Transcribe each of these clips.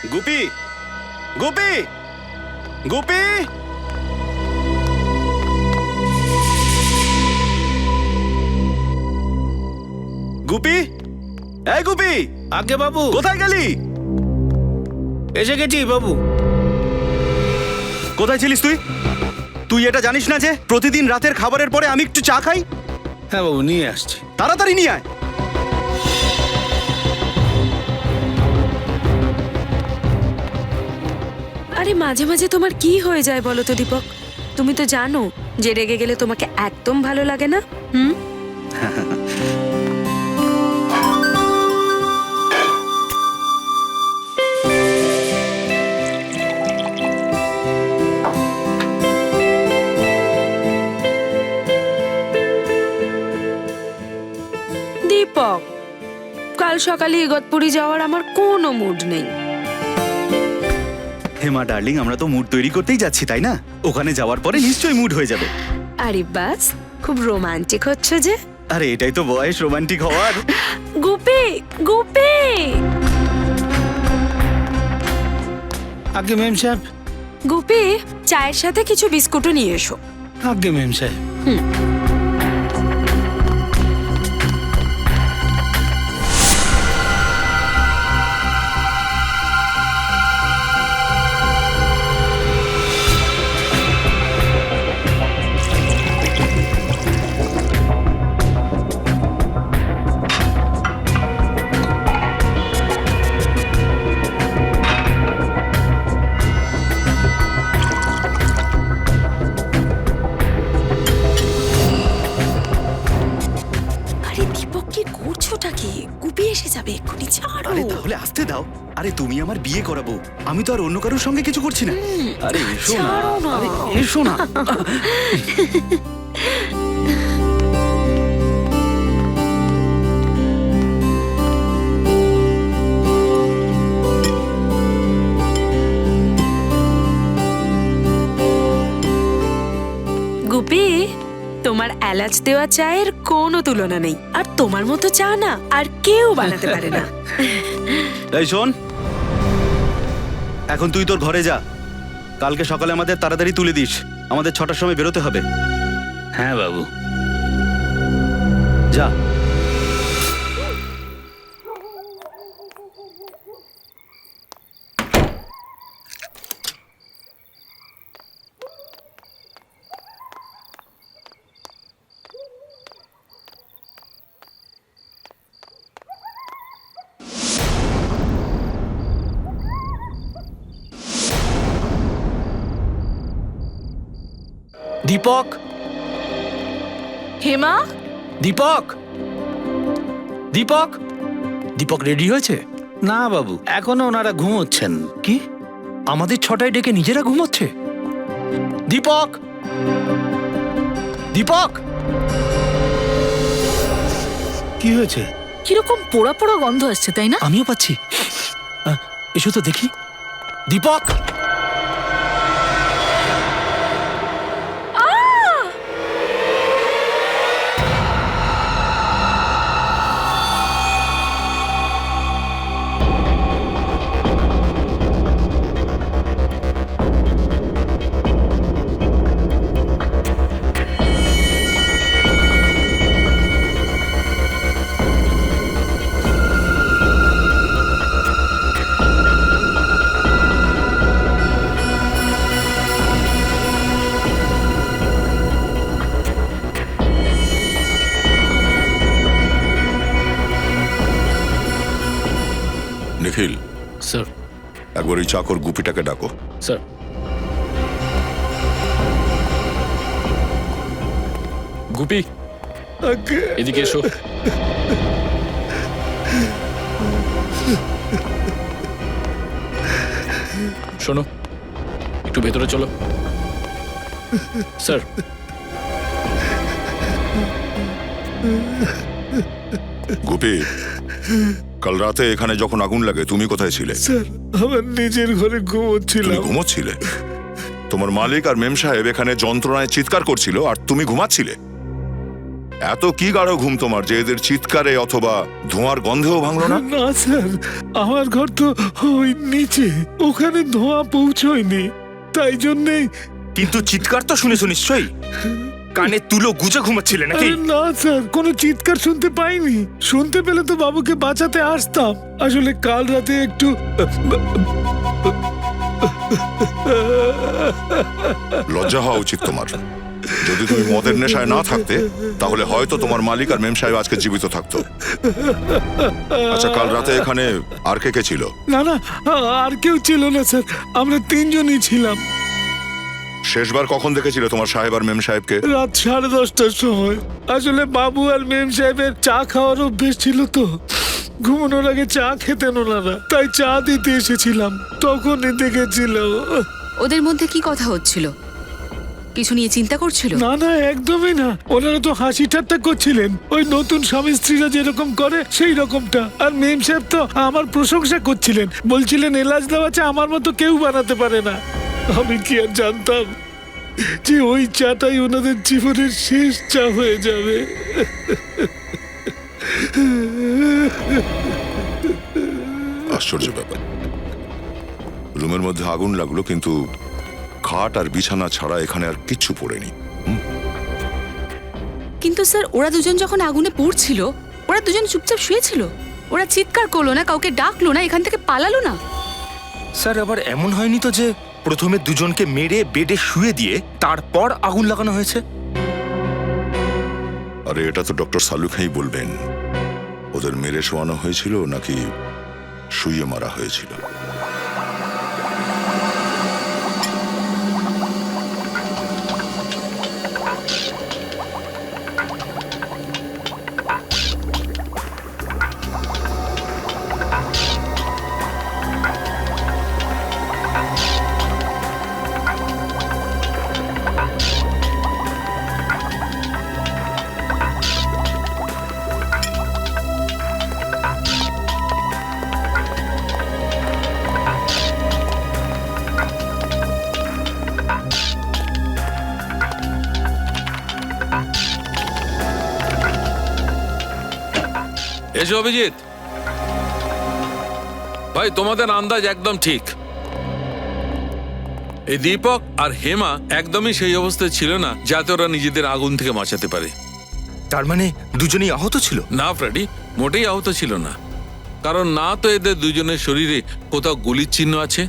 গুপি, গুপি, গুপি। গুপি, এই গুপি। আগে বাবু, কোথায় গেলি? এসে গেছি বাবু। কোথায় ছিলিস তুই? তুই এটা জানিস না যে প্রতিদিন রাতের খাবারের পরে আমি একটু চা খাই? হ্যাঁ বাবু, নিয়ে আসছি। তাড়াতাড়ি নিয়ে আয়। আরে মাঝে মাঝে তোমার কি হয়ে যায় বলো তো দীপক? তুমি তো জানো যে রেগে গেলে তোমাকে একদম ভালো লাগে না। হুম। দীপক, কাল সকালে ইগতপুরি যাওয়ার আমার কোনো মুড নেই। হেমা ডার্লিং, আমরা তো মুড তৈরি করতেই যাচ্ছি, তাই না? ওখানে যাওয়ার পরে নিশ্চয়ই মুড হয়ে যাবে। আরে বাস, খুব রোমান্টিক হচ্ছে যে। আরে এটাই তো বয়স রোমান্টিক হওয়ার। গুপি, গুপি। আগে মেম সাহেব। গুপি, চায়ের সাথে কিছু বিস্কুটও নিয়ে এসো। আগে মেম সাহেব। আরে দীপক, কি করছোটা কি? গুপি এসে যাবে এক্ষুনি, ছাড়ো। আরে তাহলে আসতে দাও। আরে তুমি আমার বিয়ে করাবো, আমি তো আর অন্য কারোর সঙ্গে কিছু করছি না। আরে এসো না, ছাড়ো না। আরে এসো না। গুপি, তোমার এলাচ দেওয়া চায়ের কোনো তুলনা নেই, আর তোমার মতো চা না আর কেউ বানাতে পারে না। এই শোন, এখন তুই তোর ঘরে যা। কালকে সকালে আমাদের তাড়াতাড়ি তুলে দিস, আমাদের 6টার সময় বেরোতে হবে। হ্যাঁ বাবু। যা। দীপক, হেমা, দীপক, দীপক। দীপক রেডি হয়েছে? না বাবু, এখনো ওনারা ঘুমোচ্ছেন। কি? আমাদের 6টায় ডেকে নিজেরা ঘুমোচ্ছে? দীপক, দীপক। কি হয়েছে? কিরকম পোড়া পোড়া গন্ধ আসছে, তাই না? আমিও পাচ্ছি। এসো তো দেখি। দীপক, নিখিল, স্যার। একবার ওই চাকর গুপিটাকে ডাকো। স্যার। গুপি, এদিকে এসো। শোনো, একটু ভেতরে চলো। স্যার। গুপি, কাল রাতে এখানে যখন আগুন লাগে তুমি কোথায় ছিলে? স্যার, আমার নিজের ঘরে তুমি ঘুমোচ্ছিলাম। ঘুমোচ্ছিলে? তোমার মালিক আর মেম সাহেব এখানে যন্ত্রণায় চিৎকার করছিল আর তুমি ঘুমাচ্ছিলে? এত কি গাঢ় ঘুম তোমার যে এদের চিৎকারে অথবা ধোঁয়ার গন্ধেও ভাঙলো না? না স্যার, আমার ঘর তো ওই নিচে, ওখানে ধোঁয়া পৌঁছয়নি, তাই জন্যেই। কিন্তু চিৎকার তো শুনেছো নিশ্চয়ই, কানে তুলো গুজে ঘুমাচ্ছিলে নাকি? আরে না স্যার, কোনো চিৎকার শুনতে পাইনি। শুনতে পেলে তো বাবুকে বাঁচাতে আসতাম। আসলে কাল রাতে একটু লজ্জা হওয়া উচিত তোমার। যদি তুমি মদের নেশায় না থাকতে তাহলে হয়তো তোমার মালিক আর মেম সাহেব আজকে জীবিত থাকতো। আচ্ছা, কাল রাতে এখানে আর কে কে ছিল? না না, আর কেউ ছিল না স্যার, আমরা তিনজনই ছিলাম। শেষবার কখন দেখেছিলে তোমার সাহেব আর মেম সাহেবকে? রাত 10:30টার সময়। আসলে বাবু আর মেম সাহেবের চা খাওয়ার অভ্যেস ছিল তো, ঘুমানোর আগে চা খেতেন ওনারা, তাই চা দিতে এসেছিলাম, তখনই দেখেছিল। ওদের মধ্যে কি কথা হচ্ছিল? কিছু নিয়ে চিন্তা করছিল? না না, একদমই না। ওনারা তো হাসি ঠাট্টা করছিলেন, ওই নতুন স্বামী স্ত্রীরা যেরকম করে সেই রকমটা। আর মেম সাহেব তো আমার প্রশংসা করছিলেন, বলছিলেন এলাচ দেওয়া চা আমার মতো কেউ বানাতে পারে না। আমি কি আর জানতাম যে ওই চাটাই ওনাদের জীবনের শেষ চা হয়ে যাবে। আশ্চর্য ব্যাপার, রুমের মধ্যে আগুন লাগলো কিন্তু খাট আর বিছানা ছাড়া এখানে আর কিচ্ছু পড়েনি। কিন্তু স্যার, ওরা দুজন যখন আগুনে পুড়ছিল, ওরা দুজন চুপচাপ শুয়েছিল। ওরা চিৎকার করলো না, কাউকে ডাকলো না, এখান থেকে পালালো না। স্যার, আবার এমন হয়নি তো যে প্রথমে দুজনকে মেরে বেডে শুয়ে দিয়ে তারপর আগুন লাগানো হয়েছে? আরে এটা তো ডক্টর সালুখাই বলবেন, ওদের মেরে শোয়ানো হয়েছিল নাকি শুইয়ে মারা হয়েছিল। এসো অভিজিৎ ভাই, তোমাদের আন্দাজ একদম ঠিক। এই দীপক আর হেমা একদমই সেই অবস্থায় ছিল না যাতে ওরা নিজেদের আগুন থেকে বাঁচাতে পারে। তার মানে দুজনেই আহত ছিল? না ফ্রেডি, মোটেই আহত ছিল না। কারণ না তো এদের দুজনের শরীরে কোথাও গুলির চিহ্ন আছে,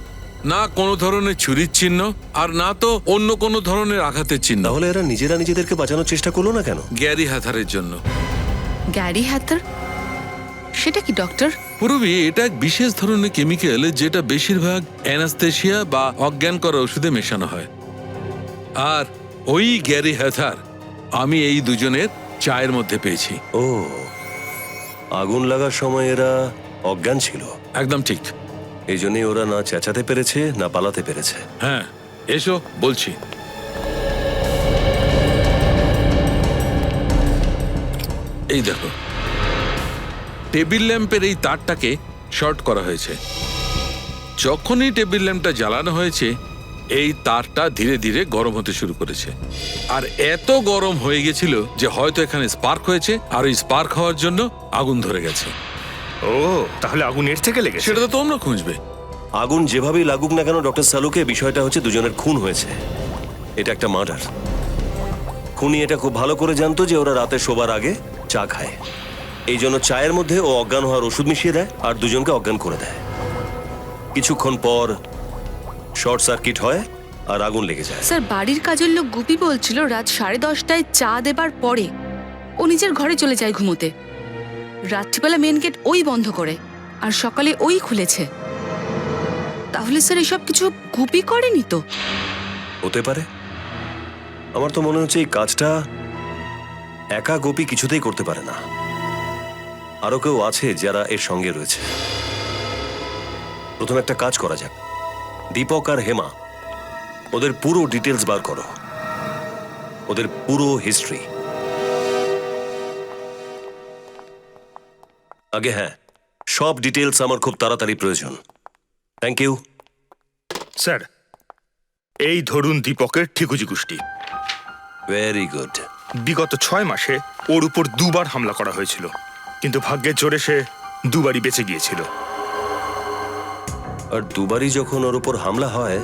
না কোনো ধরনের ছুরির চিহ্ন, আর না তো অন্য কোনো ধরনের আঘাতের চিহ্ন। তাহলে এরা নিজেরা নিজেদেরকে বাঁচানোর চেষ্টা করলো না কেন? গ্যারি হ্যাথারের জন্য। গ্যারি হ্যাথার? সেটা কি ডক্টর? পূর্বে এটা এক বিশেষ ধরনের কেমিক্যাল যেটা বেশিরভাগ অ্যানাস্থেশিয়া বা অজ্ঞান করা ওষুধে মেশানো হয়। আর ওই গ্যারি হ্যাথার আমি এই দুজনের চায়ের মধ্যে পেয়েছি। ও, আগুন লাগার সময় এরা অজ্ঞান ছিল? একদম ঠিক। এই জন্যই ওরা না চেঁচাতে পেরেছে না পালাতে পেরেছে। হ্যাঁ, এসো বলছি। এই দেখো, টেবিল ল্যাম্পের এই তারটাকে শর্ট করা হয়েছে। যখনই টেবিল ল্যাম্পটা জ্বালানো হয়েছে এই তারটা ধীরে ধীরে গরম হতে শুরু করেছে, আর এত গরম হয়ে গেছিল যে হয়তো এখানে স্পার্ক হয়েছে, আর ওই স্পার্ক হওয়ার জন্য আগুন ধরে গেছে। ও, তাহলে আগুন এর থেকে লেগেছে? সেটা তো তোমরা খুঁজবে। আগুন যেভাবেই লাগুক না কেন ডক্টর সালুকে, বিষয়টা হচ্ছে দুজনের খুন হয়েছে। এটা একটা মার্ডার। খুনি এটা খুব ভালো করে জানতো যে ওরা রাতে শোবার আগে চা খায়, এই জন্য চায়ের মধ্যে ও অজ্ঞান হওয়ার ওষুধ মিশিয়ে দেয় আর দুজনকে অজ্ঞান করে দেয়। কিছুক্ষণ পর শর্ট সার্কিট হয় আর আগুন লেগে যায়। স্যার, বাড়ির কাজের লোক গুপি বলছিল রাত 10:30টায় চা দেবার পরে ও নিজের ঘরে চলে যায় ঘুমোতে। রাত্রিবেলা মেন গেট ওই বন্ধ করে আর সকালে ওই খুলেছে। তাহলে স্যার এসব কিছু গুপি করেনি তো? হতে পারে। আমার তো মনে হচ্ছে এই কাজটা একা গোপী কিছুতেই করতে পারে না, আরো কেউ আছে যারা এর সঙ্গে রয়েছে। প্রথমে একটা কাজ করা যাক, দীপক আর হেমা ওদের পুরো ডিটেলস বার করো, ওদের পুরো হিস্ট্রি। আগে হ্যাঁ, সব ডিটেলস আমার খুব তাড়াতাড়ি প্রয়োজন। Thank you sir. এই ধরুন দীপকের ঠিকুজি গোষ্ঠী। Very good. বিগত 6 মাসে ওর উপর 2বার হামলা করা হয়েছিল, কিন্তু ভাগ্যের জোরে সে 2বারই বেঁচে গিয়েছিল। আর দুবারই যখন ওর উপর হামলা হয়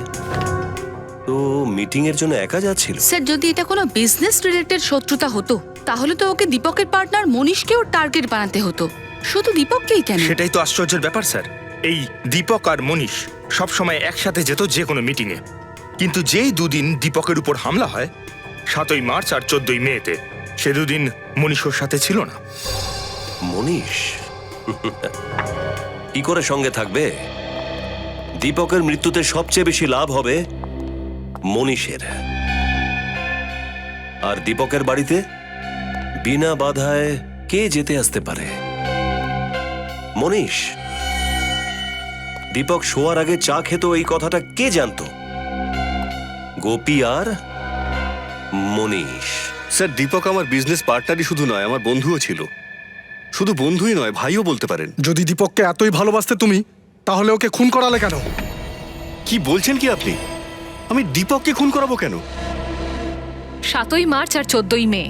তো মিটিং এর জন্য একা যাচ্ছিল। স্যার, যদি এটা কোনো বিজনেস রিলেটেড শত্রুতা হতো তাহলে তো ওকে দীপকের পার্টনার মনীষকেও টার্গেট বানাতে হতো, শুধু দীপককেই কেন? সেটাই তো আশ্চর্যের ব্যাপার স্যার। এই দীপক আর মনীষ সবসময় একসাথে যেত যে কোনো মিটিংয়ে, কিন্তু যেই দুদিন দীপকের উপর হামলা হয় 7ই মার্চ আর 14ই মেতে, সে দুদিন মনীষ ওর সাথে ছিল না। মনীষ কি করে সঙ্গে থাকবে? দীপকের মৃত্যুতে সবচেয়ে বেশি লাভ হবে মনীষের। আর দীপকের বাড়িতে বিনা বাধায় কে যেতে আসতে পারে? মনীষ। দীপক শোয়ার আগে চা খেত, এই কথাটা কে জানতো? গোপী আর মনীষ। স্যার, দীপক আমার বিজনেস পার্টনারই শুধু নয়, আমার বন্ধুও ছিল। শুধু বন্ধুই নয়, ভাইও বলতে পারেন। যদি দীপককে এতই ভালোবাসতে তুমি, তাহলে ওকে খুন করালে কেন? কি বলছেন কি আপনি? আমি দীপককে খুন করাবো কেন? 7ই মার্চ আর 14ই মে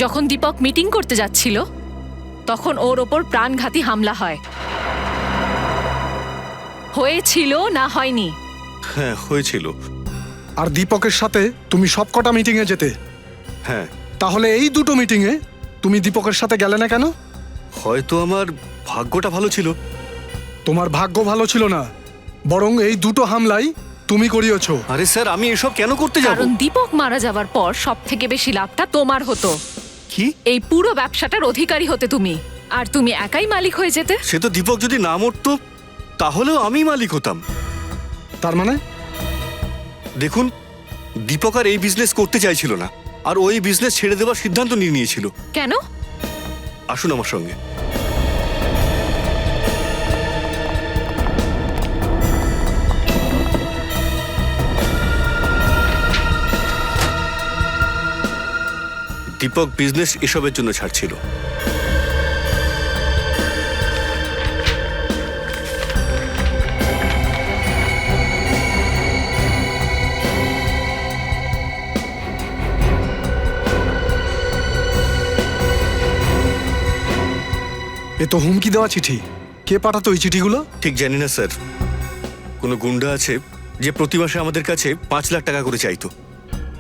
যখন দীপক মিটিং করতে যাচ্ছিল তখন ওর ওপর প্রাণঘাতী হামলা হয়। হয়েছিল না হয়নি? হ্যাঁ, হয়েছিল। আর দীপকের সাথে তুমি সবকটা মিটিংয়ে যেতে। হ্যাঁ। তাহলে এই দুটো মিটিংয়ে তুমি দীপকের সাথে গেলে না কেন? হয়তো আমার ভাগ্যটা ভালো ছিল। তোমার ভাগ্য ভালো ছিল না, বরং এই দুটো হামলাই তুমি করিয়েছো। আরে স্যার, আমি এসব কেন করতে যাব? কারণ দীপক মারা যাওয়ার পর সব থেকে বেশি লাভটা তোমার হতো। কি? এই পুরো ব্যবসাটার অধিকারী হতে তুমি, আর তুমি একাই মালিক হয়ে যেতে। সে তো দীপক যদি না মরতো তাহলেও আমি মালিক হতাম। তার মানে? দেখুন, দীপক আর এই বিজনেস করতে চাইছিল না, আর ওই বিজনেস ছেড়ে দেওয়ার সিদ্ধান্ত নিয়ে নিয়েছিল। কেন? আসুন আমার সঙ্গে। দীপক বিজনেস এসবের জন্য ছাড়ছিল। এ তো হুমকি দেওয়া চিঠি। কে পাঠাতো এই চিঠিগুলো? ঠিক জানি না স্যার। কোনো গুন্ডা আছে যে প্রতি মাসে আমাদের কাছে 5 লাখ টাকা করে চাইতো,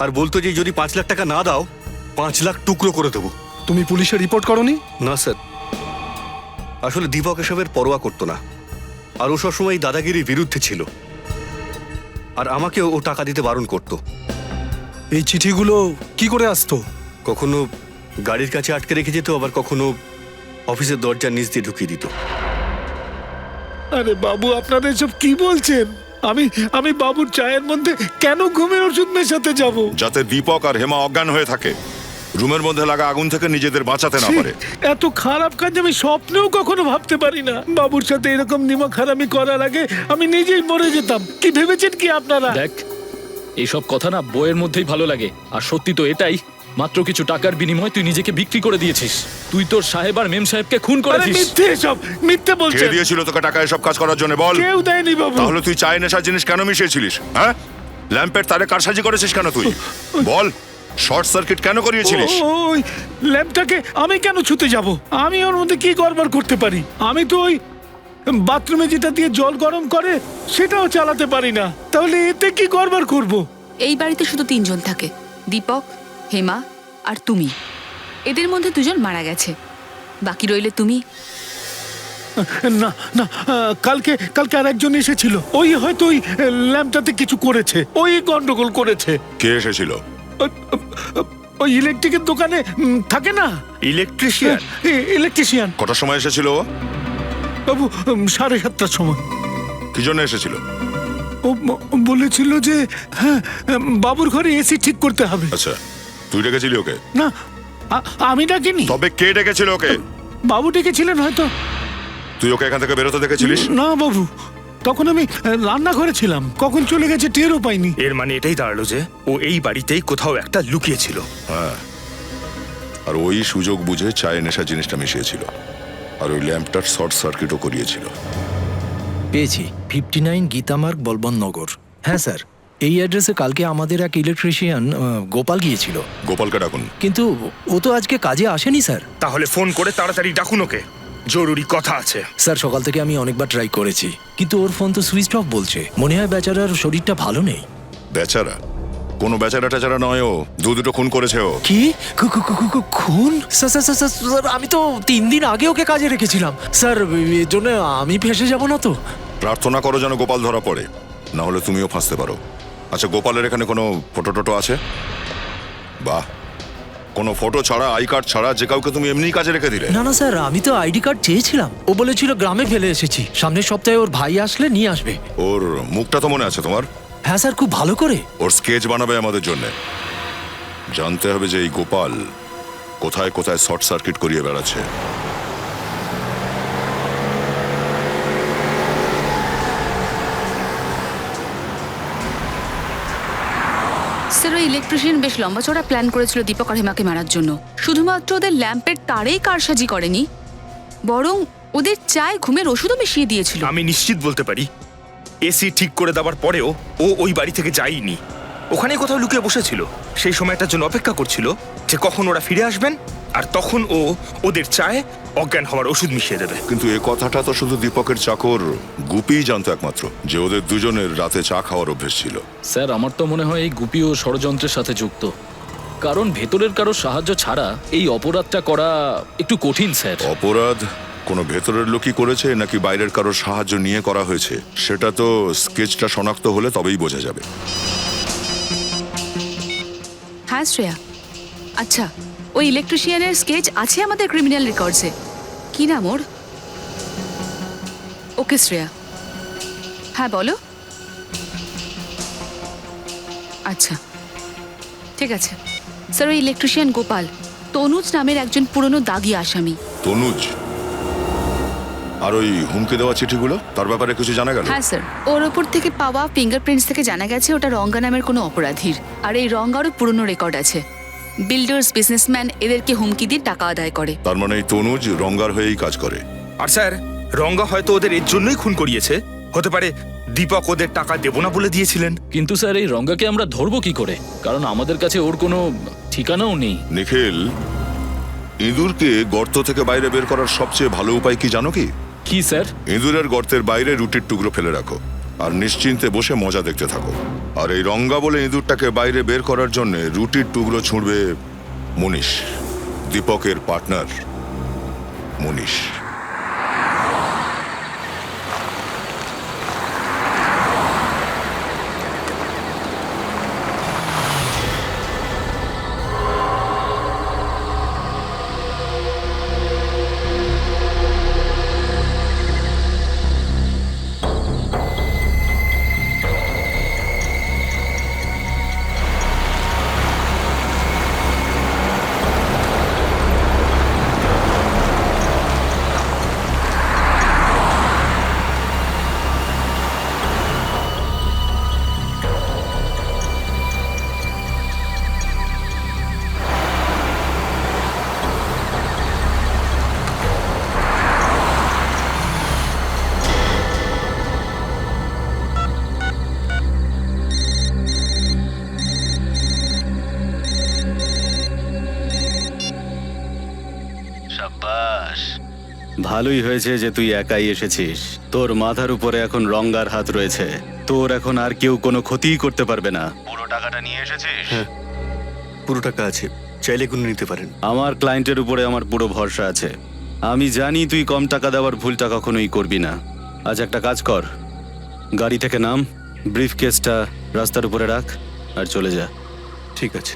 আর বলতো যে যদি 5 লাখ টাকা না দাও 5 লাখ টুকরো করে দেবো। তুমি পুলিশে রিপোর্ট করনি? না স্যার, আসলে দীপক এসবের পরোয়া করতো না, আর ও সবসময় দাদাগিরির বিরুদ্ধে ছিল, আর আমাকে ও টাকা দিতে বারণ করতো। এই চিঠিগুলো কি করে আসতো? কখনো গাড়ির কাছে আটকে রেখে যেত, আবার কখনো অফিসের দরজার নিচ দিয়ে ঢুকিয়ে দিত। আরে বাবু, আপনারা এসব কি বলছেন? আমি বাবুর চায়ের মধ্যে কেন ঘুমের ওষুধ মেশাতে যাব? যাতে দীপক আর হেমা অজ্ঞান হয়ে থাকে, রুমের মধ্যে লাগা আগুন থেকে নিজেদের বাঁচাতে না পারে। এত খারাপ কাজ আমি স্বপ্নেও কখনো ভাবতে পারি না। বাবুর সাথে এরকম নিমক হারামি করার আগে আমি নিজেই মরে যেতাম। কি ভেবেছেন কি আপনারা? দেখ, এইসব কথা না বইয়ের মধ্যেই ভালো লাগে, আর সত্যি তো এটাই, মাত্র কিছু টাকার বিনিময়ে তুই নিজেকে বিক্রি করে দিয়েছিস। তুই তোর সাহেব আর মেম সাহেবকে খুন আরে করেছিস। মিথ্যে, এসব মিথ্যে কে বলছেন। দিয়েছিল তোকে টাকা এসব কাজ করার জন্য বল? কেউ দেয়নি বাবু। তাহলে তুই চায় নেশার জিনিস কেন মিশিয়েছিলিস? হ্যাঁ, ল্যাম্পের তারে কারসাজি করেছিস কেন তুই? বল, শর্ট সার্কিট কেন করিয়েছিলিস? ওই ল্যাম্পটাকে আমি কেন ছুতে যাব? আমি ওর মধ্যে কি গড়বড় করতে পারি? আমি তো ওই বাথরুমে যেটা দিয়ে জল গরম করে সেটাও চালাতে পারি না, তাহলে এতে কি গড়বড় করব? এই বাড়িতে শুধু 3 জন থাকে, দীপক, হেমা আর তুমি। এদের মধ্যে 2 জন মারা গেছে, বাকি রইলে তুমি। না না, কালকে আর একজন এসেছিল। ওই হয়তো ওই ল্যাম্পটাতে কিছু করেছে, ওই গন্ডগোল করেছে। কে এসেছিল? ওই ইলেকট্রিকের দোকানে থাকে না, ইলেকট্রিশিয়ান। ইলেকট্রিশিয়ান। কটার সময় এসেছিল ও? বাবু 7:30টার সময়। কি জন্য এসেছিল? ও বলেছিল যে হ্যাঁ, বাবুর ঘরে এসি ঠিক করতে হবে। আচ্ছা, তুই ডেকেছিলি ওকে? না, আমি ডাকিনি। তবে কে ডেকেছিল ওকে? বাবু ডেকেছিলেন হয়তো। তুই ওকে এখান থেকে বেরোতে দেখেছিলিস? না বাবু, তখন আমি রান্নাঘরে ছিলাম, কখন চলে গেছে টেরও পাইনি। এর মানে এটাই দাঁড়ালো যে ও এই বাড়িতেই কোথাও একটা লুকিয়েছিল। হ্যাঁ, আর ওই সুযোগ বুঝে চায়ে নেশা জিনিসটা মিশিয়েছিল, আর ওই ল্যাম্পটার শর্ট সার্কিটও করিয়েছিল। পেয়েছি 59 গীতামার্গ বলবন নগর। হ্যাঁ স্যার, এই অ্যাড্রেসে কালকে আমাদের এক ইলেকট্রিশিয়ান গোপাল গিয়েছিল, গোপালকে ডাকুন। কিন্তু ও তো আজকে কাজে আসেনি স্যার। তাহলে ফোন করে তাড়াতাড়ি ডাকুন ওকে, জরুরি কথা আছে। স্যার সকাল থেকে আমি অনেকবার ট্রাই করেছি, কিন্তু ওর ফোন তো সুইচ অফ বলছে। মনে হয় বেচারার শরীরটা ভালো নেই। বেচারা? কোনো বেচারা টেচারা নয়, ও দুটো খুন করেছে ও। কি খুন? স্যার স্যার স্যার স্যার, আমি তো 3 দিন আগে ওকে কাজে রেখেছিলাম স্যার, এর জন্য আমি ফেঁসে যাব না তো? প্রার্থনা করো যেন গোপাল ধরা পড়ে, না হলে তুমিও ফাঁসতে পারো। আচ্ছা, গোপালের এখানে কোনো ফটো টটো আছে? বাহ, কোনো ফটো ছাড়া, আই কার্ড ছাড়া যে কাউকে তুমি এমনি কাজে রেখে দিলে? না না স্যার, আমি তো আইডি কার্ড চেয়েছিলাম। ও বলেছিল গ্রামে ফেলে এসেছি, সামনের সপ্তাহে ওর ভাই আসলে নিয়ে আসবে। ওর মুখটা তো মনে আছে তোমার? হ্যাঁ স্যার, খুব ভালো করে। ওর স্কেচ বানাবে আমাদের জন্য। জানতে হবে যে এই গোপাল কোথায় কোথায় শর্ট সার্কিট করিয়ে বেড়াচ্ছে। স্যার, ওই ইলেকট্রিশিয়ান বেশ লম্বা চড়া প্ল্যান করেছিল দীপক আর হেমাকে মারার জন্য। শুধুমাত্র ওদের ল্যাম্পের তারেই কারসাজি করেনি, বরং ওদের চায় ঘুমের ওষুধও মিশিয়ে দিয়েছিল। আমি নিশ্চিত বলতে পারি এসি ঠিক করে দেওয়ার পরেও ও ওই বাড়ি থেকে যায়নি, ওখানে কোথাও লুকিয়ে বসেছিল। সেই সময়টার জন্য অপেক্ষা করছিল যে কখন ওরা ফিরে আসবেন, আর তখন ও ওদের চায় অজ্ঞান হওয়ার ওষুধ মিশিয়ে দেবে। কিন্তু এ কথাটা তো শুধু দীপকের চাকর গুপিই জানতো একমাত্র, যে ওদের দুজনের রাতে চা খাওয়ার অভ্যেস ছিল। স্যার আমার তো মনে হয় এই গুপি ও ষড়যন্ত্রের সাথে যুক্ত, কারণ ভেতরের কারো সাহায্য ছাড়া এই অপরাধটা করা একটু কঠিন স্যার। অপরাধ কোনো ভেতরের লোকই করেছে নাকি বাইরের কারোর সাহায্য নিয়ে করা হয়েছে, সেটা তো স্কেচটা শনাক্ত হলে তবেই বোঝা যাবে। হ্যাঁ শ্রেয়া, আচ্ছা ওই ইলেকট্রিশিয়ানের স্কেচ আছে আমাদের ক্রিমিনাল রেকর্ডসে। কি নাম ওর? ওকে শ্রেয়া, হ্যাঁ বলো। আচ্ছা ঠিক আছে স্যার, ওই ইলেকট্রিশিয়ান গোপাল তনুজ নামের একজন পুরনো দাগি আসামি। তনুজ? আর ওই হুমকি দেওয়া চিঠিগুলো, তার ব্যাপারে কিছু জানা গেল? হ্যাঁ স্যার, ওর ওপর থেকে পাওয়া ফিঙ্গারপ্রিন্টস থেকে জানা গেছে ওটা রঙ্গা নামের কোনো অপরাধীর। আর এই রঙ্গারও পুরনো রেকর্ড আছে, বিল্ডার্স, বিজনেসম্যান এদেরকে হুমকি দিয়ে টাকা আদায় করে। তার মানে এই তনুজ রঙ্গার হয়েই কাজ করে। আর স্যার, রঙ্গা হয়তো ওদের এর জন্যই খুন করিয়েছে। হতে পারে দীপক ওদের টাকা দেবো না বলে দিয়েছিলেন। কিন্তু স্যার এই রঙ্গাকে আমরা ধরবো কি করে, কারণ আমাদের কাছে ওর কোনো ঠিকানাও নেই। নিখিল, ইঁদুরকে গর্ত থেকে বাইরে বের করার সবচেয়ে ভালো উপায় কি জানো? কি কি স্যার? ইঁদুরের গর্তের বাইরে রুটির টুকরো ফেলে রাখো আর নিশ্চিন্তে বসে মজা দেখতে থাকো। আর এই রঙ্গা বলে ইঁদুরটাকে বাইরে বের করার জন্য রুটির টুকরো ছুঁড়বে মনীষ, দীপকের পার্টনার মনীষ। ভালোই হয়েছে যে তুই একাই এসেছিস। তোর মাথার উপরে এখন রঙ্গার হাত রয়েছে, তোর এখন আর কেউ কোনো ক্ষতিই করতে পারবে না। পুরো টাকাটা নিয়ে এসেছিস? হ্যাঁ, পুরো টাকা আছে, চাইলে গুনে নিতে পারেন। আমার ক্লায়েন্টের উপরে আমার পুরো ভরসা আছে। আমি জানি তুই কম টাকা দেওয়ার ভুলটা কখনোই করবি না। আজ একটা কাজ কর, গাড়ি থেকে নাম, ব্রিফ কেসটা রাস্তার উপরে রাখ আর চলে যা। ঠিক আছে।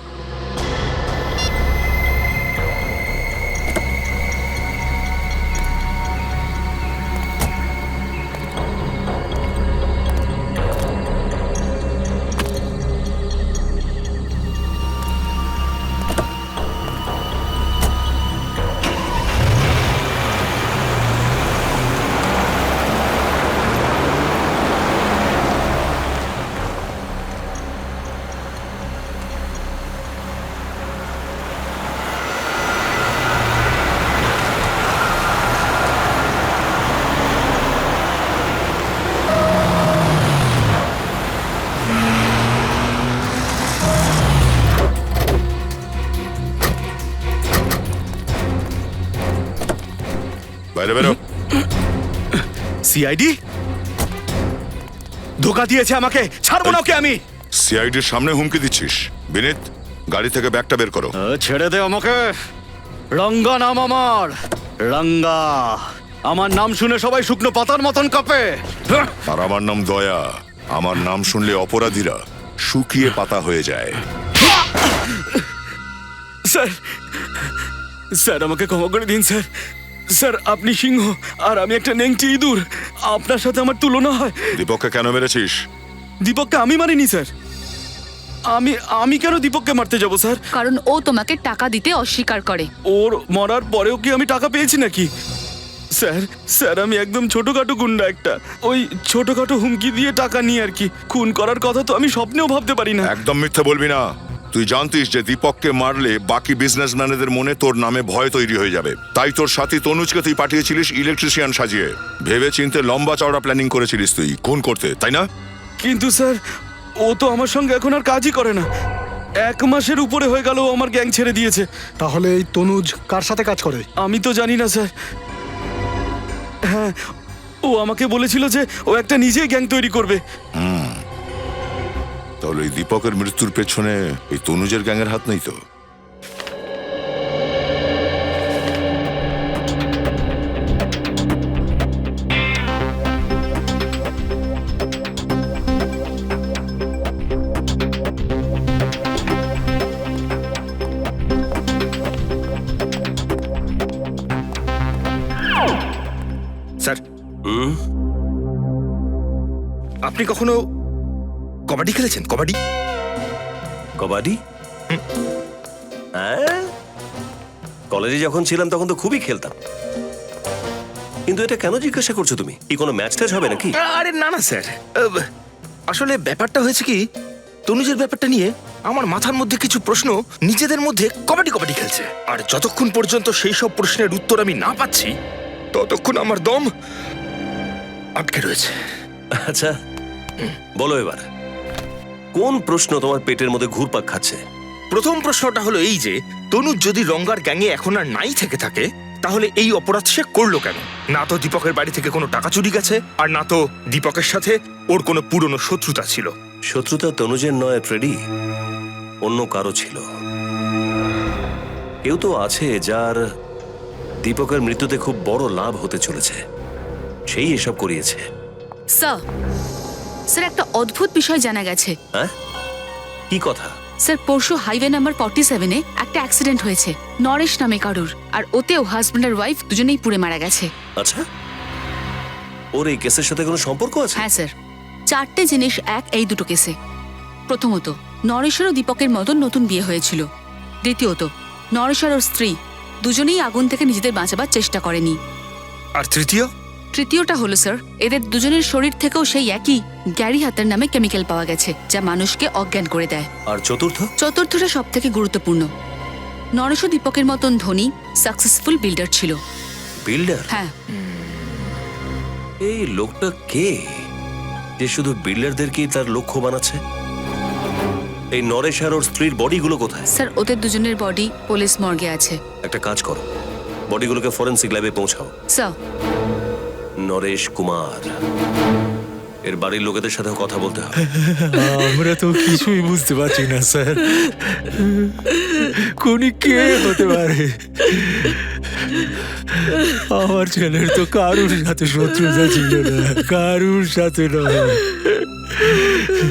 সিআইডি ধোকা দিয়েছে আমাকে, ছাড়বো না ওকে আমি। সিআইডির সামনে হুমকি দিচ্ছিস? বিনীত, গাড়ি থেকে ব্যাগটা বের করো। ছেড়ে দে আমাকে। রঙ্গা নাম আমার, রঙ্গা। আমার নাম শুনে সবাই শুকনো পাতার মতন কাঁপে। আর আমার নাম দয়া। আমার নাম শুনলে অপরাধীরা শুকিয়ে পাতা হয়ে যায়। স্যার, স্যার আমাকে ক্ষমা করে দিন স্যার। স্যার আপনি সিংহ আর আমি একটা নেংটি ইঁদুর, আপনার সাথে আমার তুলনা হয়। দীপককে কেন মেরেছিস? দীপককে আমি মারিনি স্যার। আমি কেন দীপককে মারতে যাব স্যার? কারণ ও তোমাকে টাকা দিতে অস্বীকার করে। ওর মরার পরেও কি আমি টাকা পেয়েছি নাকি? স্যার, স্যার আমি একদম ছোটখাটো গুন্ডা একটা। ওই ছোটখাটো হুমকি দিয়ে টাকা নিয়ে আর কি। খুন করার কথা তো আমি স্বপ্নেও ভাবতে পারি না। একদম মিথ্যে বলবি না। তুই জানতিস যে দীপককে মারলে বাকি বিজনেসম্যানদের মনে তোর নামে ভয় তৈরি হয়ে যাবে। তাই তোর সাথী তনুজকে তুই পাঠিয়েছিলিস ইলেকট্রিশিয়ান সাজিয়ে। ভেবে চিন্তে লম্বা চওড়া প্ল্যানিং করেছিলিস তুই খুন করতে, তাই না? কিন্তু স্যার ও তো আমার সঙ্গে এখন আর কাজই করে না। 1 মাসের উপরে হয়ে গেল ও আমার গ্যাং ছেড়ে দিয়েছে। তাহলে এই তনুজ কার সাথে কাজ করে? আমি তো জানি না স্যার। হ্যাঁ, ও আমাকে বলেছিল যে ও একটা নিজেই গ্যাং তৈরি করবে। তাহলে এই দীপকের মৃত্যুর পেছনে এই তনুজের গ্যাংয়ের হাত নেই তো? স্যার, আপনি কখনো কবাডি খেলেছেন? কবাডি? কবাডি? হ্যাঁ, কলেজে যখন ছিলাম তখন তো খুবই খেলতাম। কিন্তু এটা কেন জিজ্ঞাসা করছো তুমি? কি কোনো ম্যাচ ট্যাচ হবে নাকি? আরে না না স্যার, আসলে ব্যাপারটা হয়েছে কি, তনুজের ব্যাপারটা নিয়ে আমার মাথার মধ্যে কিছু প্রশ্ন নিজেদের মধ্যে কবাডি কবাডি খেলছে। আর যতক্ষণ পর্যন্ত সেই সব প্রশ্নের উত্তর আমি না পাচ্ছি ততক্ষণ আমার দম আটকে রয়েছে। আচ্ছা বলো এবার, কোন প্রশ্ন তোমার পেটের মধ্যে ঘুরপাক খাচ্ছে? প্রথম প্রশ্নটা হলো এই যে, তনুজ যদি রঙ্গার গ্যাংয়ে এখন আর নাই থেকে থাকে তাহলে এই অপরাধ সে করলো কেন? না তো দীপকের বাড়ি থেকে কোনো টাকা চুরি গেছে, আর না তো দীপকের সাথে ওর কোনো পুরনো শত্রুতা ছিল। শত্রুতা তনুজের নয় ফ্রেডি, অন্য কারো ছিল। কেউ তো আছে যার দীপকের মৃত্যুতে খুব বড় লাভ হতে চলেছে, সেই এসব করিয়েছে। স্যার একটা অদ্ভুত বিষয় জানা গেছে। হ্যাঁ, কি কথা? স্যার পরশু হাইওয়ে নাম্বার 47-এ একটা অ্যাক্সিডেন্ট হয়েছে নরেশ নামে কারুর, আর ওতেও হাজব্যান্ড আর ওয়াইফ দুজনেই পুড়ে মারা গেছে। আচ্ছা, ওর এই কেসের সাথে কোনো সম্পর্ক আছে? হ্যাঁ স্যার, 4টে জিনিস এক এই দুটো কেসে। প্রথমত, নরেশের ও দীপকের মতন নতুন বিয়ে হয়েছিল। দ্বিতীয়ত, নরেশ আর ওর স্ত্রী দুজনেই আগুন থেকে নিজেদের বাঁচাবার চেষ্টা করেনি। আর তৃতীয়টা হলো স্যার, এদের দুজনের শরীর থেকেও সেই একই গ্যারি হাতের নামে কেমিক্যাল পাওয়া গেছে, যা মানুষকে অজ্ঞান করে দেয়। আর চতুর্থটা সব থেকে গুরুত্বপূর্ণ, নরেশ ও দীপকের মতন ধনী সাকসেসফুল বিল্ডার ছিল। বিল্ডার? হ্যাঁ। এই লোকটা কে যে শুধু বিল্ডারদেরকেই তার লক্ষ্য বানাচ্ছে? এই নরেশ আর ওর স্ত্রীর বডিগুলো কোথায়? স্যার ওদের দুজনের বডি পুলিশ মর্গে আছে। একটা কাজ করো, বডিগুলোকে ফরেন্সিক ল্যাবে পৌঁছাও। স্যার। নরেশ কুমার, এর বাড়ির লোকেদের সাথে কথা বলতে হবে। আমরা তো কিছুই বুঝতে পারছি না স্যার, কোনি কে হতে পারে? আমার ছেলের তো কারুর সাথে শত্রুতা ছিল না, কারুর সাথে নয়।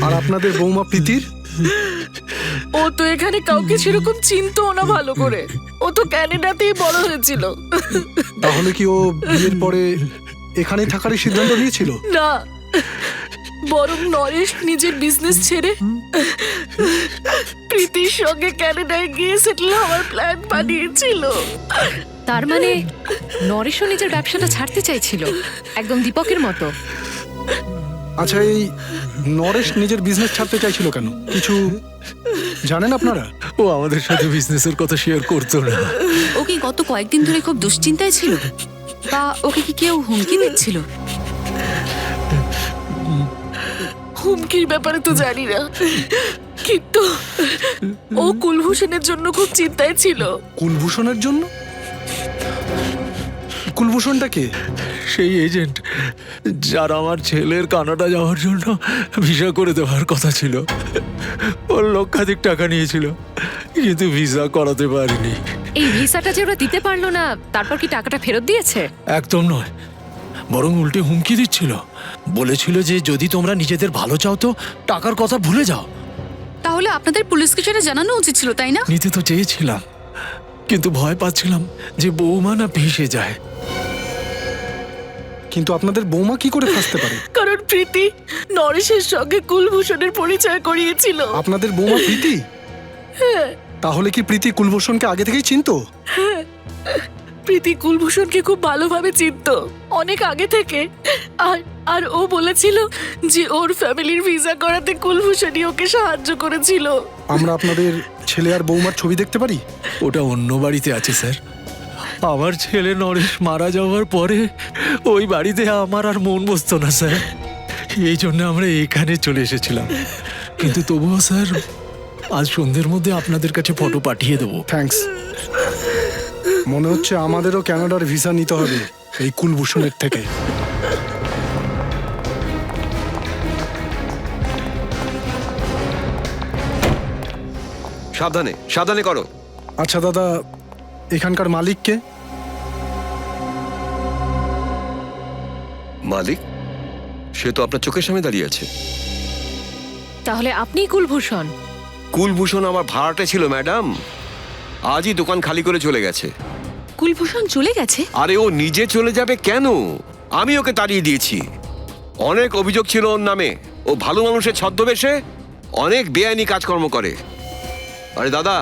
আর আপনাদের বৌমা প্রীতির? ও তো এখানে কাউকে সেরকম চিনতো না ভালো করে, ও তো ক্যানাডাতেই বড় হয়েছিল। তাহলে কি ও বিয়ের পরে এখানেই থাকারই সিদ্ধান্ত নিয়েছিল? না, বরং নরেশ নিজের বিজনেস ছেড়ে প্রীতির সঙ্গে ক্যানাডায় গিয়ে সেটেল হওয়ার প্ল্যান বানিয়েছিল। তার মানে নরেশও নিজের ব্যবসাটা ছাড়তে চাইছিল, একদম দীপকের মতো। আচ্ছা, এই নরেশ নিজের বিজনেস ছাড়তে চাইছিল কেন, কিছু জানেন আপনারা? ও আমাদের সাথে বিজনেসের কথা শেয়ার করতো না। ও কি গত কয়েকদিন ধরে খুব দুশ্চিন্তায় ছিল, বা ওকে কি কেউ হুমকি দিচ্ছিল? হুমকির ব্যাপারে তো জানি না, কিন্তু ও কুলভূষণের জন্য খুব চিন্তায় ছিল। কুলভূষণের জন্য? কুলভূষণটা কে? সেই এজেন্ট যারা আমার ছেলের কানাডা যাওয়ার জন্য ভিসা করে দেওয়ার কথা ছিল। ওর লক্ষাধিক টাকা নিয়েছিল, কিন্তু ভিসা করাতে পারিনি। এই ভিসাটা যে ওরা দিতে পারলো না, তারপর কি টাকাটা ফেরত দিয়েছে? একদম নয়, বরং উল্টে হুমকি দিচ্ছিল। বলেছিল যে যদি তোমরা নিজেদের ভালো চাও তো টাকার কথা ভুলে যাও। তাহলে আপনাদের পুলিশকে সেটা জানানো উচিত ছিল, তাই না? নিতে তো চেয়েছিলাম, কিন্তু ভয় পাচ্ছিলাম যে বৌমা না ভেসে যায়। কিন্তু আপনাদের বৌমা কি করে ফাঁসতে পারে? কারণ প্রীতি নরেশের সঙ্গে কুলভূষণের পরিচয় করিয়েছিল। আপনাদের বৌমা প্রীতি? তাহলে কি প্রীতি কুলভূষণকে আগে থেকেই চিনতো? প্রীতি কুলভূষণকে খুব ভালোভাবে চিনতো, অনেক আগে থেকে। আর ও বলেছিল যে ওর ফ্যামিলির ভিসা করাতে কুলভূষণই ওকে সাহায্য করেছিল। আমরা আপনাদের ছেলে আর বৌমার ছবি দেখতে পারি? ওটা অন্য বাড়িতে আছে স্যার। আমার ছেলে নরেশ মারা যাওয়ার পরে ওই বাড়িতে আমার আর মন বসতো না স্যার, এই জন্য আমরা এখানে চলে এসেছিলাম। কিন্তু তবুও স্যার, আজ সন্ধ্যের মধ্যে আপনাদের কাছে ফটো পাঠিয়ে দেবো। থ্যাঙ্কস। মনে হচ্ছে আমাদেরও কানাডার ভিসা নিতে হবে এই কুলভূষণের থেকে। সাবধানে সাবধানে করো। আচ্ছা দাদা, এখানকার মালিক কে? মালিক? সে তো আপনার চোখের সামনে দাঁড়িয়ে আছে। তাহলে আপনি কুলভূষণ? কুলভূষণ আমার ভাড়াটে ছিল ম্যাডাম, আজই দোকান খালি করে চলে গেছে। কুলভূষণ চলে গেছে? আরে ও নিজে চলে যাবে কেন? আমি ওকে তাড়িয়ে দিয়েছি। অনেক অভিযোগ ছিল ওর নামে। ও ভালো মানুষের ছদ্মবেশে অনেক বেআইনি কাজকর্ম করে। আরে দাদা,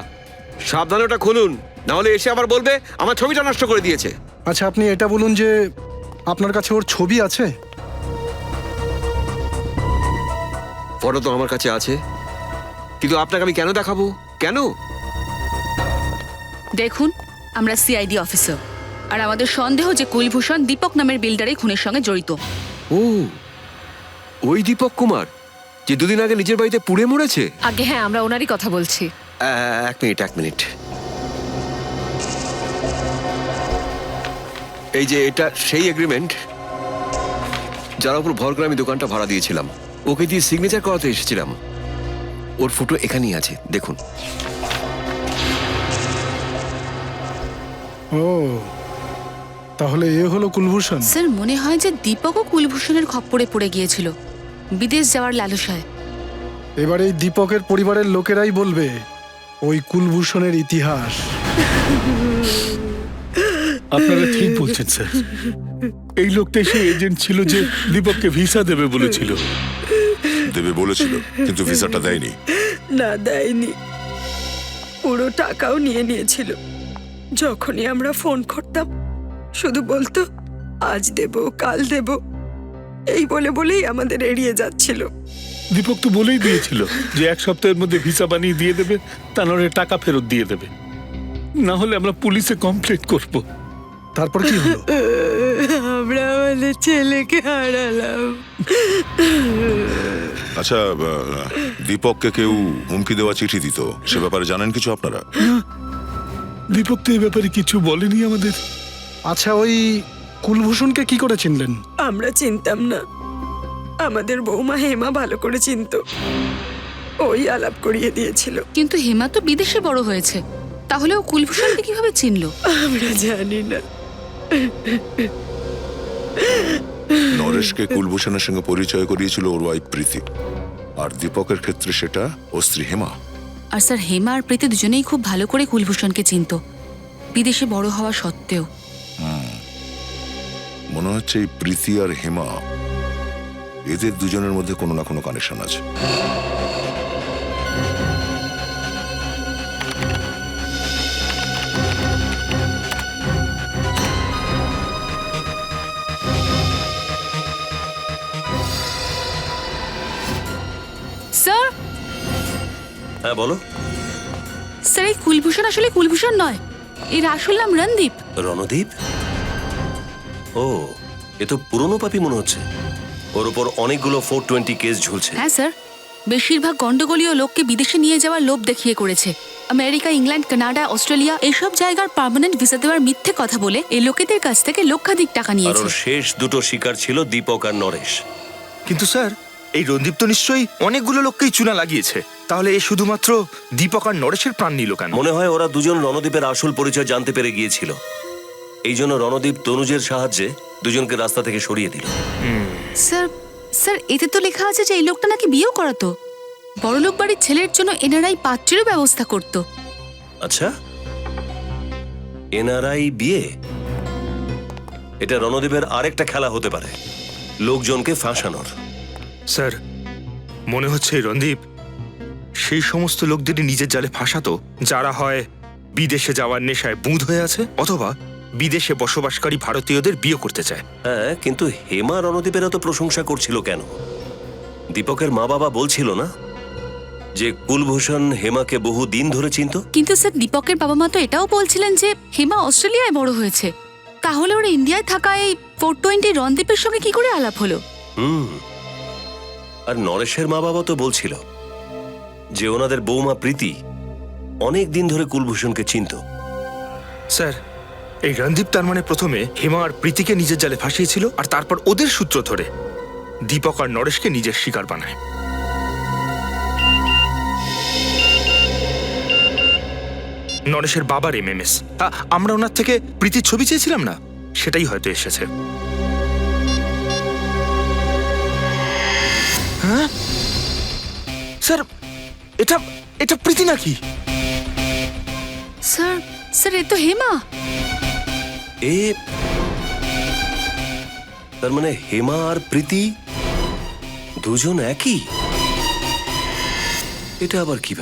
সাবধানে ওটা খুলুন, নাহলে এসে আবার বলবে আমার ছবিটা নষ্ট করে দিয়েছে। আচ্ছা, আপনি এটা বলুন যে আপনার কাছে ওর ছবি আছে? ফটো তো আমার কাছে আছে, কিন্তু আপনাকে আমি কেন দেখাবো? কেন? দেখুন, আমরা সিআইডি অফিসার, আর আমাদের সন্দেহ যে কুলভূষণ দীপক নামের বিল্ডারের খুনের সঙ্গে জড়িত। ও, ওই দীপক কুমার যে দুদিন আগে নিজের বাড়িতে পুড়ে মরেছে? আগে হ্যাঁ, আমরা ওনারই কথা বলছি। এক মিনিট। এই যে এটা সেই এগ্রিমেন্ট যার উপর ভর করে আমি দোকানটা ভাড়া দিয়েছিলাম। ওকে দিয়ে সিগনেচার করাতে এসেছিলাম। ওর ফটো এখানেই আছে, দেখুন। ও, তাহলে এ হলো কুলভূষণ। স্যার, মনে হয় যে দীপকও কুলভূষণের খপ্পরে পড়ে গিয়েছিল বিদেশ যাওয়ার লালসায়। এবার এই দীপকের পরিবারের লোকেরাই বলবে ওই কুলভূষণের ইতিহাস। আপনারা ঠিক বলছেন স্যার, এই লোকটাই সেই এজেন্ট ছিল যে দীপককে ভিসা দেবে বলেছিল। দেবে বলেছিল, কিন্তু ভিসাটা দেয়নি। না, দেয়নি। পুরো টাকাও নিয়ে নিয়েছিল। যখনই আমরা ফোন করতাম শুধু বলতো আজ দেব, কাল দেব, এই বলেই আমাদের এড়িয়ে যাচ্ছিল। দীপক তো বলেই দিয়েছিল যে 1 সপ্তাহের মধ্যে ভিসা বানিয়ে দিয়ে দেবে, তা নাহলে টাকা ফেরত দিয়ে দেবে, না হলে আমরা পুলিশে কমপ্লেন করব। তারপর কি হলো? আমরা আমাদের ছেলেকে হারালাম। আচ্ছা, দীপককে কেউ হুমকি দেওয়া চিঠি দিত, সে ব্যাপারে জানেন কিছু আপনারা? দীপক তো এই ব্যাপারে কিছু বলেনি আমাদের। আচ্ছা, ওই কুলভূষণকে কি করে চিনলেন? আমরা চিনতাম না, আমাদের বৌমা হেমা ভালো করে চিনতো, ওই আলাপ করিয়ে দিয়েছিল। কিন্তু হেমা তো বিদেশে বড় হয়েছে, তাহলে ও কুলভূষণকে কিভাবে চিনলো? আমরা জানি না। নরেশকে কুলভূষণের সঙ্গে পরিচয় করিয়েছিল ওর ওয়াইফ প্রীতি, আর দীপকের ক্ষেত্রে সেটা ওর স্ত্রী হেমা। আর স্যার, হেমা আর প্রীতি দুজনেই খুব ভালো করে কুলভূষণকে চিনতো, বিদেশে বড় হওয়া সত্ত্বেও। মনে হচ্ছে এই প্রীতি আর হেমা, এদের দুজনের মধ্যে কোনো না কোনো কানেকশন আছে। স্যার, হ্যাঁ বলো। স্যার, এই কুলভূষণ আসলে কুলভূষণ নয়, এর আসল নাম রণদীপ। রণদীপ? ও, এ তো পুরনো পাপি মনে হচ্ছে। ওর উপর অনেকগুলো 420 কেস ঝুলছে। হ্যাঁ স্যার, বেশিরভাগ গন্ডগোলীয় লোককে বিদেশে নিয়ে যাওয়ার লোভ দেখিয়ে করেছে। আমেরিকা, ইংল্যান্ড, কানাডা, অস্ট্রেলিয়া এইসব জায়গার পার্মানেন্ট ভিসা দেওয়ার মিথ্যে কথা বলে এই লোকেদের কাছ থেকে লক্ষাধিক টাকা আর নিয়েছে। ওর শেষ দুটো শিকার ছিল দীপক আর নরেশ। কিন্তু স্যার, এই রণদীপ তো নিশ্চয়ই অনেকগুলো লোককেই চুনা লাগিয়েছে। তাহলে এ শুধুমাত্র দীপক আর নরেশের প্রাণ নিল কেন? মনে হয় ওরা দুজন রণদীপের আসল পরিচয় জানতে পেরে গিয়েছিল। এই জন্য রণদীপ তনুজের সাহায্যে দুজনকে রাস্তা থেকে সরিয়ে দিল। স্যার স্যার এতে তো লেখা আছে যে এই লোকটা নাকি বিয়েও করাতো। বড়লোক বাড়ির ছেলের জন্য এনআরআই পাত্রীরও ব্যবস্থা করত। আচ্ছা, এনআরআই বিয়ে? এটা রণদীপের আরেকটা খেলা হতে পারে, লোকজনকে ফাঁসানোর। স্যার, মনে হচ্ছে এই রণদীপ সেই সমস্ত লোকদেরই নিজের জালে ফাঁসাতো যারা হয় বিদেশে যাওয়ার নেশায় বুঁদ হয়ে আছে, অথবা বিদেশে বসবাসকারী ভারতীয়দের বিয়ে করতে চায়। হ্যাঁ, কিন্তু হেমা রণদীপের এত প্রশংসা করছিল কেন? দীপকের মা বাবা বলছিল না যে কুলভূষণ হেমাকে বহু দিন ধরে চিনত? কিন্তু স্যার দীপকের বাবা মা তো এটাও বলছিলেন যে হেমা অস্ট্রেলিয়ায় বড় হয়েছে। তাহলে ওরা ইন্ডিয়ায় থাকা এই 420 রণদীপের সঙ্গে কি করে আলাপ হলো? আর নরেশের মা বাবা তো বলছিল যে ওনাদের বৌমা প্রীতি অনেক দিন ধরে কুলভূষণকে চিনত। স্যার, এই রণদীপ তার মানে প্রথমে হেমা আর প্রীতিকে নিজের জালে ফাঁসিয়েছিল, আর তারপর ওদের সূত্র ধরে দীপক আর নরেশকে নিজের শিকার বানায়। নরেশের বাবার এমএমএস, আমরা ওনার থেকে প্রীতির ছবি চেয়েছিলাম না, সেটাই হয়তো এসেছে। হ্যাঁ স্যার, এটা এটা প্রীতি নাকি? স্যার স্যার এ তো হেমা। এ তার মানে হেমা আর প্রীতি দুজন একই? এটা আবার কি?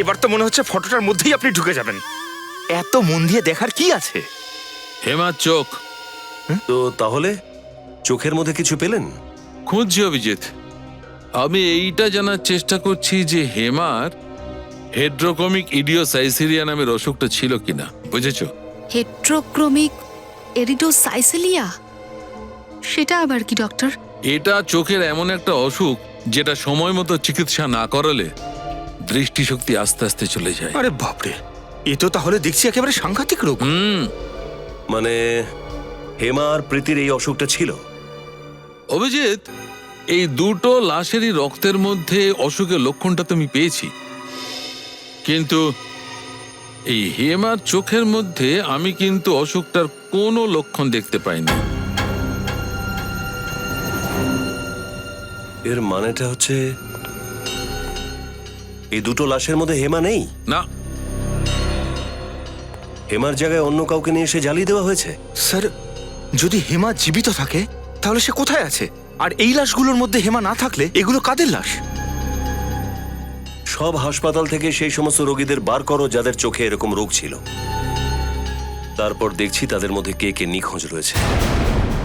এবার তো মনে হচ্ছে ফটোটার মধ্যেই আপনি ঢুকে যাবেন। এত মন দিয়ে দেখার কি আছে? হেমার চোখ। তো তাহলে চোখের মধ্যে কিছু পেলেন? খুঁজছি অভিজিৎ। আমি এইটা জানার চেষ্টা করছি যে হেমার হেড্রোক্রমিক ইডিওসাইসিরিয়া নামের অসুখটা ছিল কিনা, বুঝেছো? হেট্রোক্রোমিক এরিডোসাইসিলিয়া, সেটা আবার কি ডক্টর? এটা চোখের এমন একটা অসুখ যেটা সময় মতো চিকিৎসা না করালে দৃষ্টিশক্তি আস্তে আস্তে চলে যায়। আরে বাপরে, এ তো তাহলে দেখছি একেবারে সাংঘাতিক রোগ। মানে হেমা আর প্রীতির এই অসুখটা ছিল? অভিজিৎ, এই দুটো লাশেরই রক্তের মধ্যে অসুখের লক্ষণটা তো আমি পেয়েছি, কিন্তু এই হেমার চোখের মধ্যে আমি কিন্তু অসুখটার কোনো লক্ষণ দেখতে পাইনি। এর মানেটা হচ্ছে এই দুটো লাশের মধ্যে হেমা নেই? না, হেমার জায়গায় অন্য কাউকে নিয়ে এসে জ্বালিয়ে দেওয়া হয়েছে। স্যার, যদি হেমা জীবিত থাকে তাহলে সে কোথায় আছে? আর এই লাশগুলোর মধ্যে হেমা না থাকলে এগুলো কাদের লাশ? সব হাসপাতাল থেকে সেই সমস্ত রোগীদের বার করো যাদের চোখে এরকম রোগ ছিল, তারপর দেখছি তাদের মধ্যে কে কে নিখোঁজ রয়েছে।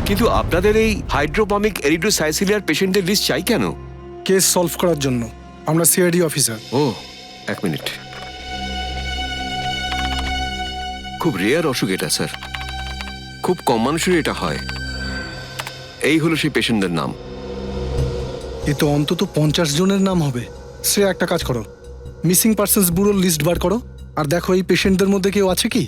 কিন্তু আপনাদের এই হাইড্রোপমিক এরিডোসাইসিলিয়ার পেশেন্টের লিস্ট চাই কেন? কেস সলভ করার জন্য। আমরা সিআইডি অফিসার। ও, এক মিনিট। খুব রেয়ার অসুখ এটা স্যার, খুব কম মানুষের এটা হয়। এই হলো সেই পেশেন্টদের নাম। এ তো অন্তত 50 জনের নাম হবে। সে একটা কাজ করো, মিসিং পার্সনস ব্যুরোর লিস্ট বার করো আর দেখো এই পেশেন্টদের মধ্যে কেউ আছে কি।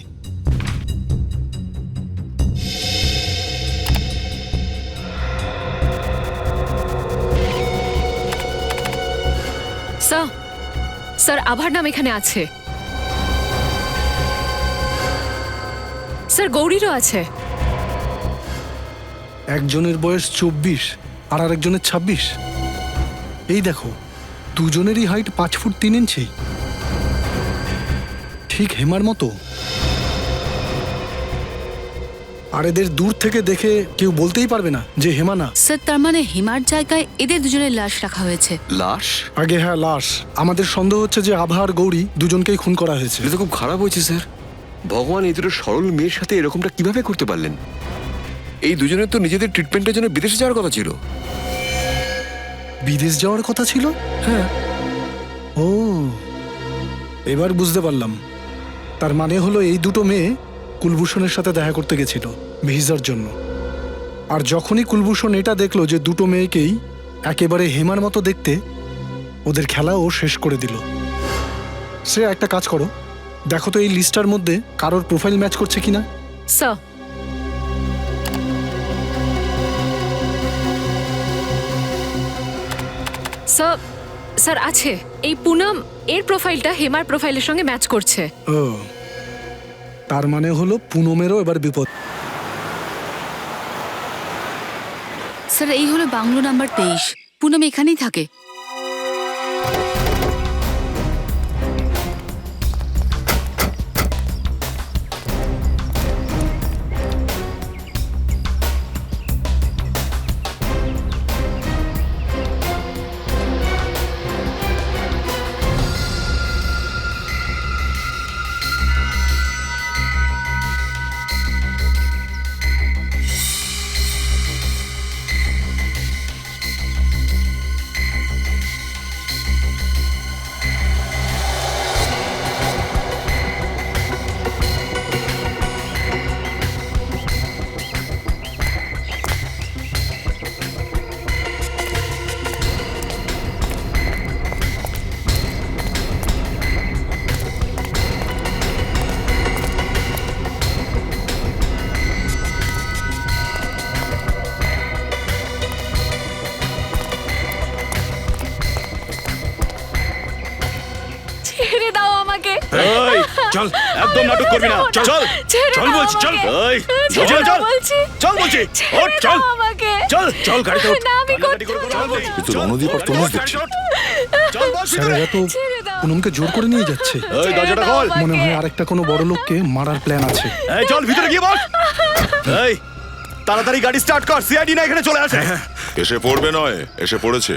স্যার, স্যার আভার নাম এখানে আছে। স্যার গৌরীরও আছে। একজনের বয়স 24 আর আরেকজনের 26। এই দেখো, দুজনেরই হাইট 5 ফুট 3 ইঞ্চি, ঠিক হেমার মতো। আর এদের দূর থেকে দেখে কেউ বলতেই পারবে না যে হেমা না। স্যার তার মানে হেমার জায়গায় এদের দুজনের লাশ রাখা হয়েছে। লাশ? আগে হ্যাঁ, লাশ। আমাদের সন্দেহ হচ্ছে যে আভা আর গৌরী দুজনকেই খুন করা হয়েছে। এটা তো খুব খারাপ হয়েছে স্যার। ভগবান এই দুটো সরল মেয়ের সাথে এরকমটা কিভাবে করতে পারলেন? এই দুজনের তো নিজেদের ট্রিটমেন্টের জন্য বিদেশে যাওয়ার কথা ছিল। বিদেশ যাওয়ার কথা ছিল? হ্যাঁ। ও, এবার বুঝতে পারলাম। তার মানে হলো এই দুটো মেয়ে কুলভূষণের সাথে দেখা করতে গেছিল ভিসার জন্য। আর যখনই কুলভূষণ এটা দেখলো যে দুটো মেয়েকেই একেবারে হেমার মতো দেখতে, ওদের খেলা ও শেষ করে দিল। সে একটা কাজ করো, দেখো তো এই লিস্টটার মধ্যে কারোর প্রোফাইল ম্যাচ করছে কিনা। স্যার, স্যার স্যার আছে। এই পুনম এর প্রোফাইলটা হেমার প্রোফাইলের সঙ্গে ম্যাচ করছে। ও, তার মানে হলো পুনমেরও এবার বিপদ। স্যার, এই হলো বাংলো নাম্বার 23। পুনম এখানেই থাকে। ছেড়ে দাও আমাকে। এই চল, একদম নাটক করবি না। চল চল চল বলছি, চল। এই চল চল চল বলছি, ওঠ চল চল চল গাড়িতে ওঠ। না, আমি করতে কিন্তু রণদীপ আর তনুজ দেখছি। স্যারেরা তো পুনমকে জোর করে নিয়ে যাচ্ছে। এই দরজাটা খোল। মনে হয় আরেকটা কোনো বড় লোককে মারার প্ল্যান আছে। এই চল ভিতরে গিয়ে বস। এই তাড়াতাড়ি গাড়ি স্টার্ট কর, সিআইডি না এখানে চলে আসে। এসে পড়বে নয়, এসে পড়েছে।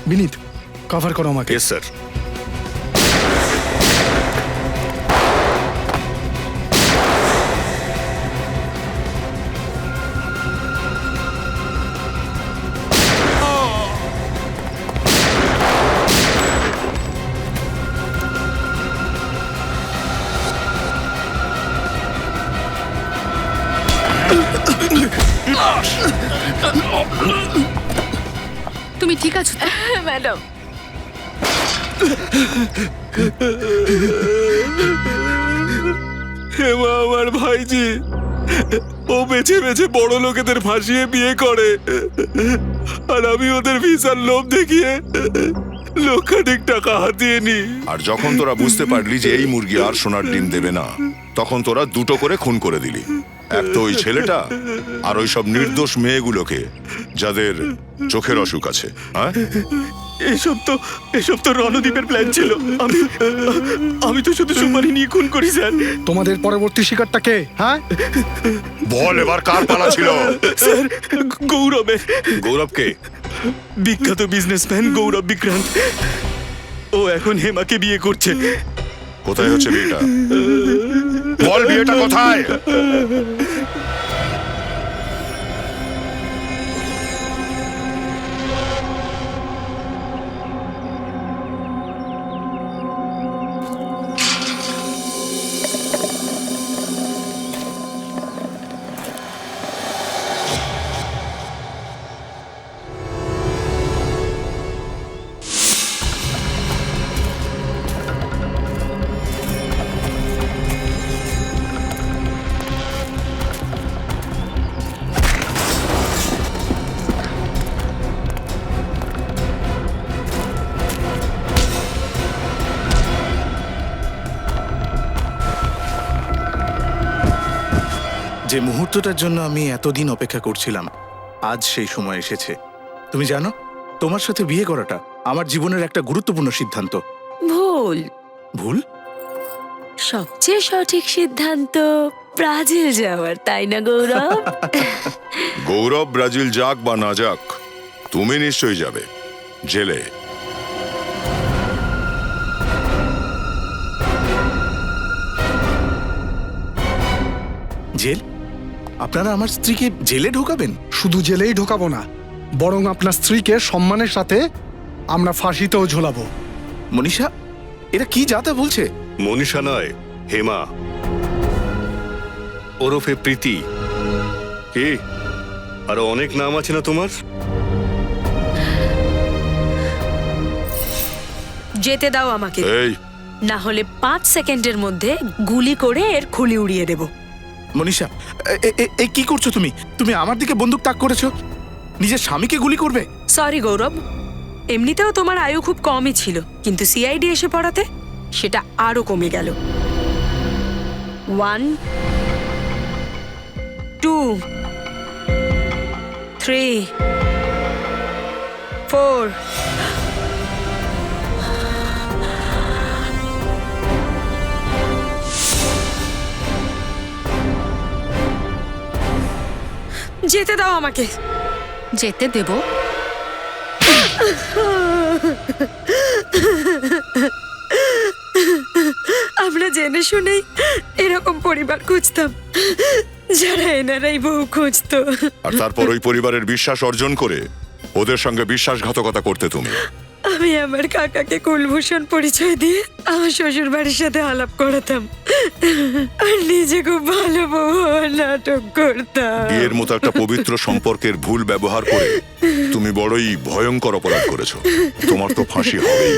বিনীত, কভার করো আমাকে। Yes sir. তুমি ঠিক আছো তো? ম্যাডাম, হেমা আমার ভাইজি, ও বেছে বেছে বড় লোকেদের ফাঁসিয়ে বিয়ে করে, আর আমি ওদের ভিসার লোভ দেখিয়ে লক্ষাধিক টাকা হাতিয়ে নি। আর যখন তোরা বুঝতে পারলি যে এই মুরগি আর সোনার ডিম দেবে না, তখন তোরা দুটো করে খুন করে দিলি। এক তো ওই ছেলেটা, আর ওই সব নির্দোষ মেয়েগুলোকে যাদের চোখের অসুখ আছে। হ্যাঁ, এসব তো রণদীপের প্ল্যান ছিল। আমি তো শুধু সুপারি নিয়ে খুন করি স্যার। তোমাদের পরবর্তী শিকারটা কে? হ্যাঁ, বল এবার কার পালা ছিল? স্যার, গৌরবের। গৌরবকে? বিখ্যাত বিজনেসম্যান গৌরব বিক্রান্ত। ও এখন হেমাকে বিয়ে করছে। কোথায় হচ্ছে বিয়েটা? বল বিয়েটা কোথায়? যে মুহূর্তটার জন্য আমি এতদিন অপেক্ষা করছিলাম, আজ সেই সময় এসেছে। তুমি জানো, তোমার সাথে বিয়ে করাটা আমার জীবনের একটা গুরুত্বপূর্ণ সিদ্ধান্ত। ভুল। ভুল? সবচেয়ে সঠিক সিদ্ধান্ত ব্রাজিল যাওয়ার, তাই না গৌরব? গৌরব ব্রাজিল যাক বা না যাক, তুমি নিশ্চয়ই যাবে জেলে। জেল? আপনারা আমার স্ত্রীকে জেলে ঢোকাবেন? শুধু জেলেই ঢোকাবো না, বরং আপনার স্ত্রীকে সম্মানের সাথে আমরা ফাঁসিতেও ঝোলাবো। মনীষা, এরা কি যাতা বলছে? মনীষা নয়, হেমা ওরফে প্রীতি। কি আরো অনেক নাম আছে না তোমার? যেতে দাও আমাকে, এই না হলে 5 সেকেন্ডের মধ্যে গুলি করে এর খুলি উড়িয়ে দেব। মনীষা, এই কি করছো তুমি? তুমি আমার দিকে বন্দুক তাক করেছো, নিজের স্বামীকে গুলি করবে? সরি গৌরব, এমনিতেও তোমার আয়ু খুব কমই ছিল, কিন্তু সিআইডি এসে পড়াতে সেটা আরো কমে গেল। 1 2 3 4 যেতে দাও আমাকে। যেতে দেব? আমরা জেনে শুনেই এরকম পরিবার খুঁজতাম, যারা এনারাই বউ খুঁজতো। আর তারপর ওই পরিবারের বিশ্বাস অর্জন করে ওদের সঙ্গে বিশ্বাসঘাতকতা করতে তুমি। আমি আমার কাকাকে কুলভূষণ পরিচয় দিয়ে আমার শ্বশুর বাড়ির সাথে আলাপ করাতাম, আর নিজে খুব ভালো বউ হওয়ার নাটক করতাম। বিয়ের মতো একটা পবিত্র সম্পর্কের ভুল ব্যবহার করে তুমি বড়ই ভয়ঙ্কর অপরাধ করেছো। তোমার তো ফাঁসি হবেই।